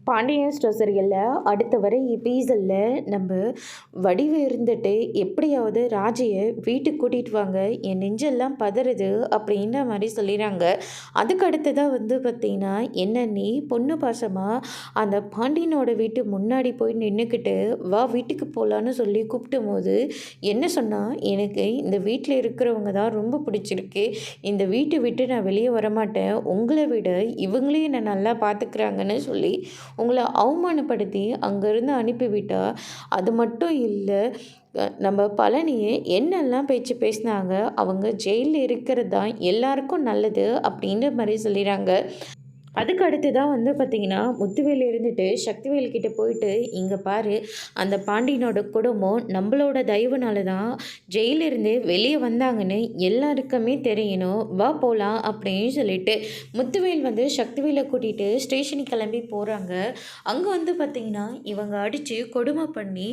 Pandian store சீரியலில் அடுத்த வர எபிசோடில் நம்ம வடிவு இருந்துட்டு எப்படியாவது ராஜையை வீட்டுக்கு கூட்டிகிட்டு வாங்க, என் நெஞ்செல்லாம் பதறுது அப்படின்ற மாதிரி சொல்லிடுறாங்க. அதுக்கு அடுத்ததாக பார்த்திங்கன்னா என்ன நீ பொண்ணு பாசமாக அந்த பாண்டியனோட வீட்டு முன்னாடி போய் நின்றுக்கிட்டு வா வீட்டுக்கு போகலான்னு சொல்லி கூப்பிட்டும் போது என்ன சொன்னால், எனக்கு இந்த வீட்டில் இருக்கிறவங்க தான் ரொம்ப பிடிச்சிருக்கு, இந்த வீட்டை விட்டு நான் வெளியே வரமாட்டேன், உங்களை விட இவங்களே என்னை நல்லா பார்த்துக்கிறாங்கன்னு சொல்லி உங்களை அவமானப்படுத்தி அங்கேருந்து அனுப்பிவிட்டா. அது மட்டும் இல்லை, நம்ம பழனியை என்னெல்லாம் பேச்சு பேசினாங்க, அவங்க ஜெயிலில் இருக்கிறது தான் எல்லாருக்கும் நல்லது அப்படின்ற மாதிரி சொல்லிடுறாங்க. அதுக்கு அடுத்து தான் பார்த்திங்கன்னா முத்துவேல் இருந்துட்டு சக்திவேல் கிட்டே போயிட்டு, இங்கே பாரு, அந்த பாண்டியனோட குடும்பம் நம்மளோட தயவுனால தான் ஜெயிலிருந்தே வெளியே வந்தாங்கன்னு எல்லாருக்குமே தெரியணும், வா போகலாம் அப்படின்னு சொல்லிட்டு முத்துவேல் சக்திவேலை கூட்டிகிட்டு ஸ்டேஷனுக்கு கிளம்பி போகிறாங்க. அங்கே பார்த்திங்கன்னா இவங்க அடித்து கொடுமை பண்ணி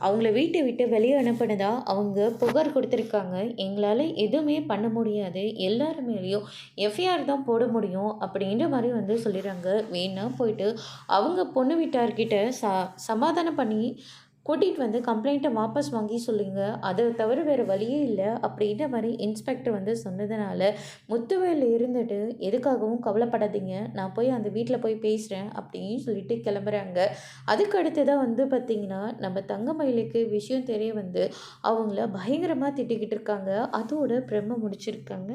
அவங்கள வீட்டை விட்டு வெளியே அனுப்பினதா அவங்க புகார் கொடுத்துருக்காங்க. எங்களால் எதுவுமே பண்ண முடியாது, எல்லார் மேலேயும் எஃப்ஐஆர் தான் போட முடியும் அப்படின்ற மாதிரி சொல்லிடுறாங்க. வேணா போயிட்டு அவங்க பொண்ணு வீட்டார்கிட்ட சமாதானம் பண்ணி கூட்டிகிட்டு கம்ப்ளைண்ட்டை வாபஸ் வாங்கி சொல்லுங்க, அதை தவிர வேறு வழியே இல்லை அப்படின்ற மாதிரி இன்ஸ்பெக்டர் சொன்னதுனால முத்துவேல் இருந்துட்டு எதுக்காகவும் கவலைப்படாதீங்க, நான் போய் அந்த வீட்டில் போய் பேசுகிறேன் அப்படின்னு சொல்லிட்டு கிளம்புறாங்க. அதுக்கு அடுத்து தான் பார்த்திங்கன்னா நம்ம தங்கமயிலுக்கு விஷயம் தெரிய அவங்கள பயங்கரமாக திட்டிக்கிட்டு இருக்காங்க. அதோட பிரம்ம முடிச்சிருக்காங்க.